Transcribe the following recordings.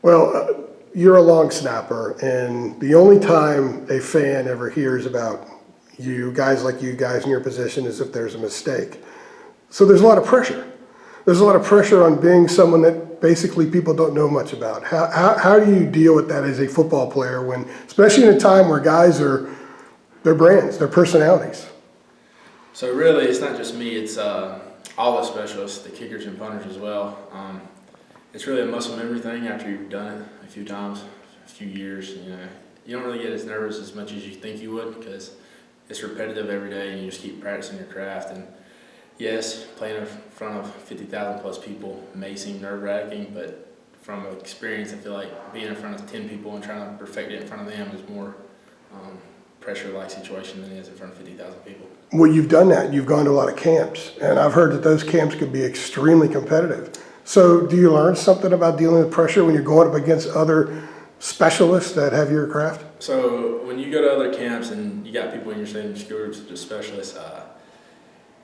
Well, you're a long snapper, and the only time a fan ever hears about you, guys like you guys in your position, is if there's a mistake. So there's a lot of pressure. There's a lot of pressure on being someone that basically people don't know much about. How do you deal with that as a football player when, especially in a time where guys are, their brands, their personalities? So really, it's not just me, it's all the specialists, the kickers and punters as well. It's really a muscle memory thing after you've done it a few times, a few years. You don't really get as nervous as much as you think you would because it's repetitive every day and you just keep practicing your craft. And yes, playing in front of 50,000 plus people may seem nerve-wracking, but from experience, I feel like being in front of 10 people and trying to perfect it in front of them is more pressure-like situation than it is in front of 50,000 people. Well, you've done that. You've gone to a lot of camps, and I've heard that those camps could be extremely competitive. So do you learn something about dealing with pressure when you're going up against other specialists that have your craft? So when you go to other camps and you got people in your same groups, just specialists,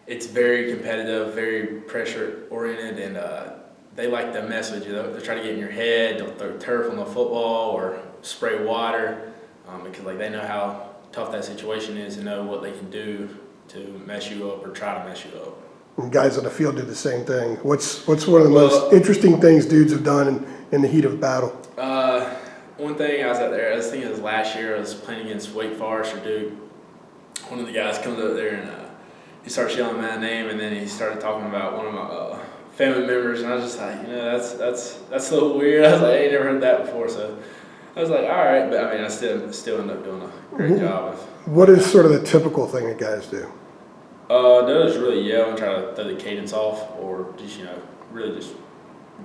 it's very competitive, very pressure-oriented, and they like the message. They try to get in your head, they'll throw turf on the football or spray water because they know how tough that situation is and know what they can do to mess you up or try to mess you up. And guys on the field do the same thing. What's one of the most interesting things dudes have done in the heat of battle? One thing I was out there, I was thinking it was last year, I was playing against Wake Forest or Duke. One of the guys comes up there and he starts yelling my name, and then he started talking about one of my family members, and I was just like, that's a little weird. I was like, I ain't never heard that before, so I was like, all right, but I mean, I still end up doing a great job. What is sort of the typical thing that guys do? They'll just really yell and try to throw the cadence off, or just really just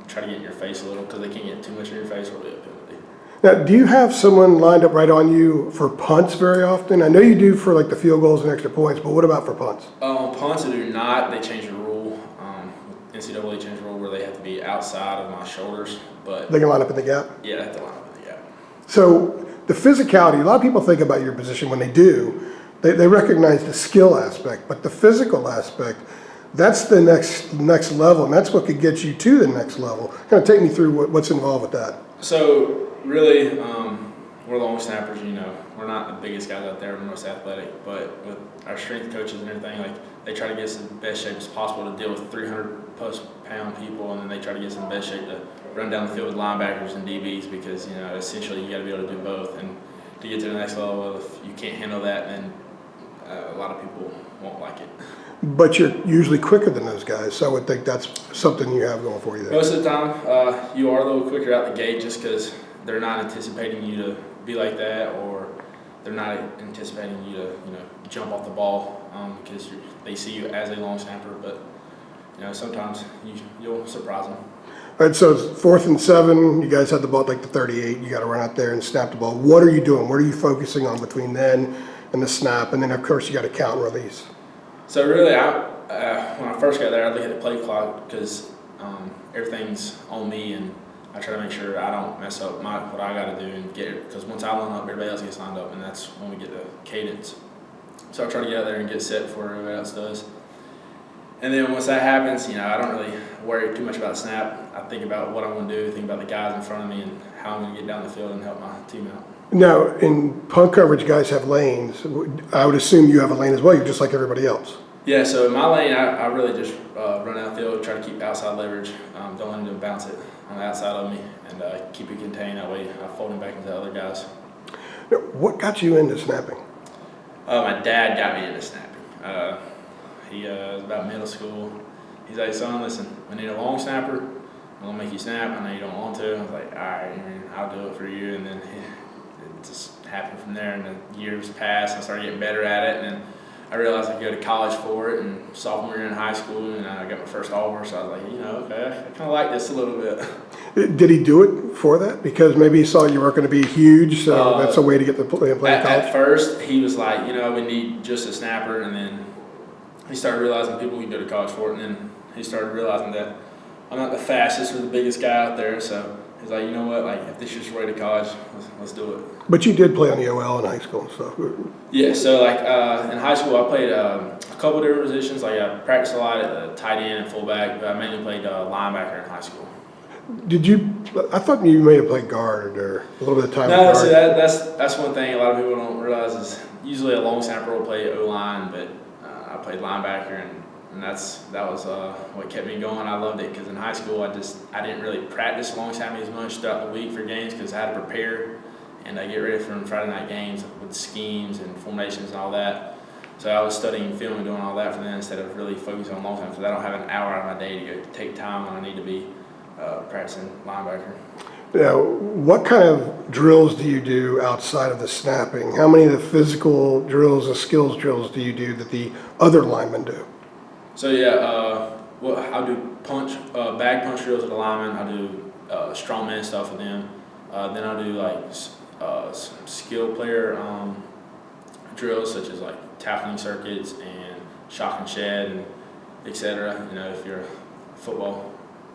try to get in your face a little because they can't get too much in your face or it'll be a penalty. Now, do you have someone lined up right on you for punts very often? I know you do for like the field goals and extra points, but what about for punts? Punts, they do not. They changed the rule. NCAA changed the rule where they have to be outside of my shoulders, but They can line up in the gap? yeah, they have to line up in the gap. So the physicality, a lot of people think about your position when they do. They recognize the skill aspect, but the physical aspect, that's the next level, and that's what could get you to the next level. Kind of take me through what's involved with that. So really, we're long snappers. We're not the biggest guys out there, we're most athletic, but with our strength coaches and everything, they try to get us in the best shape as possible to deal with 300 plus pound people, and then they try to get us in the best shape to run down the field with linebackers and DBs because essentially you got to be able to do both, and to get to the next level, if you can't handle that, then a lot of people won't like it. But you're usually quicker than those guys, so I would think that's something you have going for you there. Most of the time, you are a little quicker out the gate just because they're not anticipating you to be like that, or they're not anticipating you to, jump off the ball because they see you as a long snapper. But sometimes you'll surprise them. All right, so it's 4th and 7. You guys had the ball at like the 38. You got to run out there and snap the ball. What are you doing? What are you focusing on between then and the snap? And then, of course, you got to count and release. So really, when I first got there, I look at the play clock because everything's on me, and I try to make sure I don't mess up what I got to do and get it. Because once I line up, everybody else gets lined up, and that's when we get the cadence. So I try to get out there and get set before everybody else does. And then once that happens, I don't really worry too much about the snap. I think about what I'm going to do, think about the guys in front of me, and how I'm going to get down the field and help my team out. Now, in punt coverage, guys have lanes. I would assume you have a lane as well. You're just like everybody else. Yeah, so in my lane, I really just run outfield, try to keep outside leverage. Don't let them bounce it on the outside of me, and keep it contained. That way I fold him back into the other guys. Now, what got you into snapping? My dad got me into snapping. He was about middle school. He's like, son, listen, we need a long snapper. I'm going to make you snap. I know you don't want to. I was like, all right, I'll do it for you. And then it just happened from there. And the years passed. I started getting better at it. And then I realized I could go to college for it. And sophomore year in high school, and I got my first offer. So I was like, okay, I kind of like this a little bit. Did he do it for that? Because maybe he saw you weren't going to be huge, so that's a way to get the play in college? At first, he was like, we need just a snapper. And then he started realizing people can go to college for it, and then he started realizing that I'm not the fastest or the biggest guy out there, so he's like, you know what, if this is your way to college, let's do it. But you did play on the OL in high school and stuff. Yeah, so in high school I played a couple different positions. I practiced a lot at tight end and fullback, but I mainly played linebacker in high school. I thought you may have played guard or a little bit of time. No, with see guard. that's one thing a lot of people don't realize is usually a long snapper will play O-line, but I played linebacker, and that was what kept me going. I loved it because in high school I didn't really practice long snapping as much throughout the week for games because I had to prepare and I get ready for Friday night games with schemes and formations and all that. So I was studying film and doing all that for them instead of really focusing on long time because I don't have an hour out of my day to go take time when I need to be practicing linebacker. Now, what kind of drills do you do outside of the snapping? How many of the physical drills, the skills drills do you do that the other linemen do? So yeah, I do bag punch drills with the linemen. I do strongman stuff with them. Then I do like some skill player drills such as like tackling circuits and shock and shed and etc. You know, if you're a football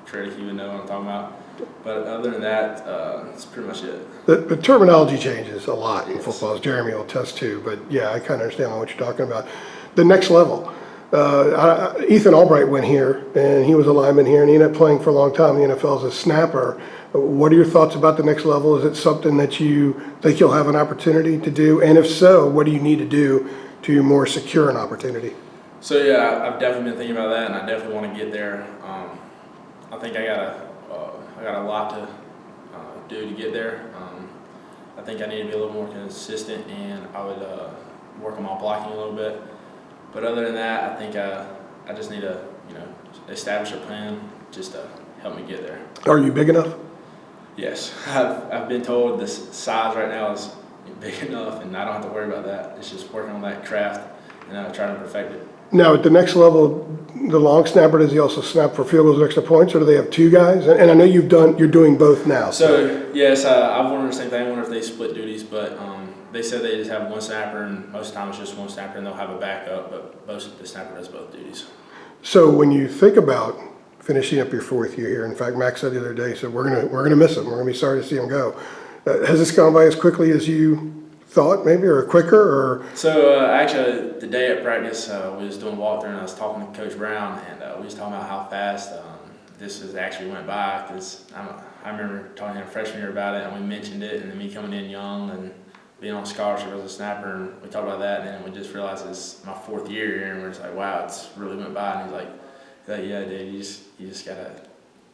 critic, you would know what I'm talking about. But other than that, that's pretty much it. The terminology changes a lot in football, as Jeremy will attest to, but yeah, I kind of understand what you're talking about. The next level. Ethan Albright went here, and he was a lineman here, and he ended up playing for a long time in the NFL as a snapper. What are your thoughts about the next level? Is it something that you think you'll have an opportunity to do? And if so, what do you need to do to more secure an opportunity? So yeah, I've definitely been thinking about that, and I definitely want to get there. I think I got a lot to do to get there. I think I need to be a little more consistent, and I would work on my blocking a little bit. But other than that, I think I just need to establish a plan just to help me get there. Are you big enough? Yes, I've been told this size right now is big enough, and I don't have to worry about that. It's just working on that craft and trying to perfect it. Now, at the next level, the long snapper, does he also snap for field goals and extra points, or do they have two guys? And I know you're doing both now. So yes, I've wondered the same thing. I wonder if they split duties, but they said they just have one snapper, and most of the time it's just one snapper, and they'll have a backup, but most of the snapper does both duties. So when you think about finishing up your fourth year here, in fact, Max said the other day, he said, we're gonna miss him. We're gonna be sorry to see him go. Has this gone by as quickly as you thought, maybe, or quicker, or? So actually, the day at practice, we was doing walkthrough, and I was talking to Coach Brown, and we was talking about how fast this has actually went by. Because I remember talking to him freshman year about it, and we mentioned it, and then me coming in young and being on scholarship as a snapper, and we talked about that, and then we just realized it's my fourth year here, and we're just like, wow, it's really went by. And he's like, yeah, dude, you just gotta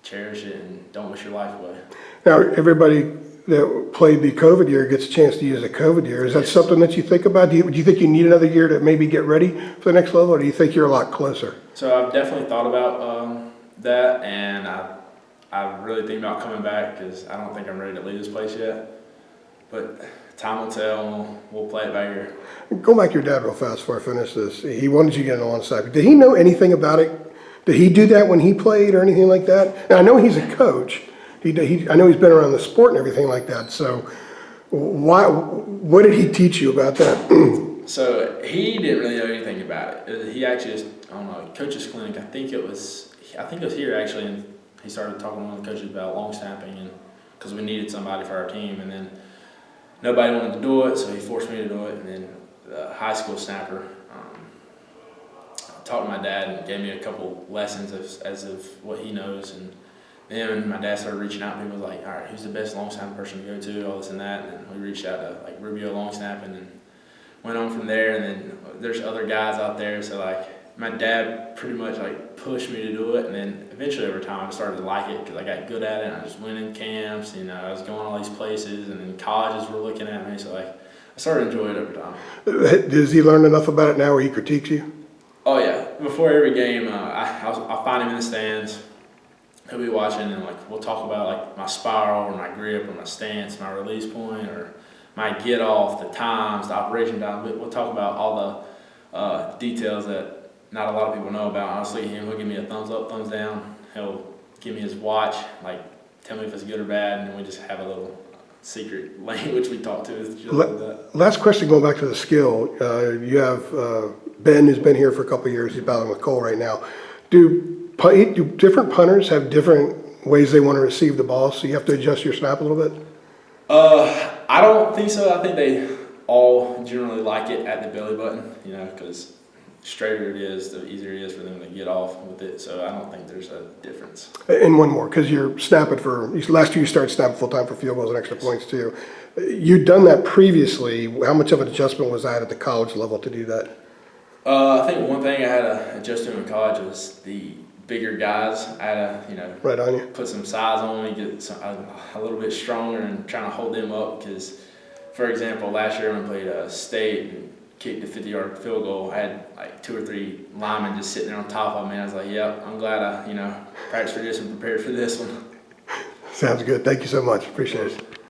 cherish it and don't wish your life away. Now, everybody that played the COVID year gets a chance to use a COVID year. Is that something that you think about? Do you think you need another year to maybe get ready for the next level, or do you think you're a lot closer? So I've definitely thought about that, and I really think about coming back because I don't think I'm ready to leave this place yet. But time will tell, and we'll play it by ear. Go back to your dad real fast before I finish this. He wanted you to get an onside. Did he know anything about it? Did he do that when he played or anything like that? Now, I know he's a coach. I know he's been around the sport and everything like that. So what did he teach you about that? So he didn't really know anything about it. He actually just, I don't know, coach's clinic. I think it was here actually, and he started talking to one of the coaches about long snapping, and because we needed somebody for our team, and then nobody wanted to do it, so he forced me to do it. And then the high school snapper talked to my dad and gave me a couple lessons as of what he knows, and then my dad started reaching out, and he was like, all right, who's the best long snap person to go to, all this and that, and we reached out to like Rubio long snapping and went on from there. And then there's other guys out there, so like my dad pretty much like pushed me to do it, and then eventually over time I started to like it because I got good at it, and I just went in camps, I was going all these places, and then colleges were looking at me, so like I started to enjoy it over time. Does he learn enough about it now where he critiques you? Oh yeah, before every game I'll find him in the stands. He'll be watching, and like we'll talk about like my spiral or my grip or my stance, my release point or my get off, the times, the operation time. We'll talk about all the details that not a lot of people know about. Honestly, he'll give me a thumbs up, thumbs down. He'll give me his watch, like tell me if it's good or bad, and then we just have a little secret language we talk to each other like that. Last question, going back to the skill. You have Ben, who's been here for a couple of years. He's battling with Cole right now. Do different punters have different ways they want to receive the ball, so you have to adjust your snap a little bit? I don't think so. I think they all generally like it at the belly button, because straighter it is, the easier it is for them to get off with it. So I don't think there's a difference. And one more, because you're snapping last year you started snapping full-time for field goals and extra points too. You'd done that previously. How much of an adjustment was that at the college level to do that? I think one thing I had to adjust to in college was the bigger guys. I had to, Right on you? put some size on me, get a little bit stronger, and trying to hold them up. Because, for example, last year when I played state and kicked a 50-yard field goal, I had like 2 or 3 linemen just sitting there on top of me. I was like, "Yep, I'm glad I, practiced for this and prepared for this one." Sounds good. Thank you so much. Appreciate it.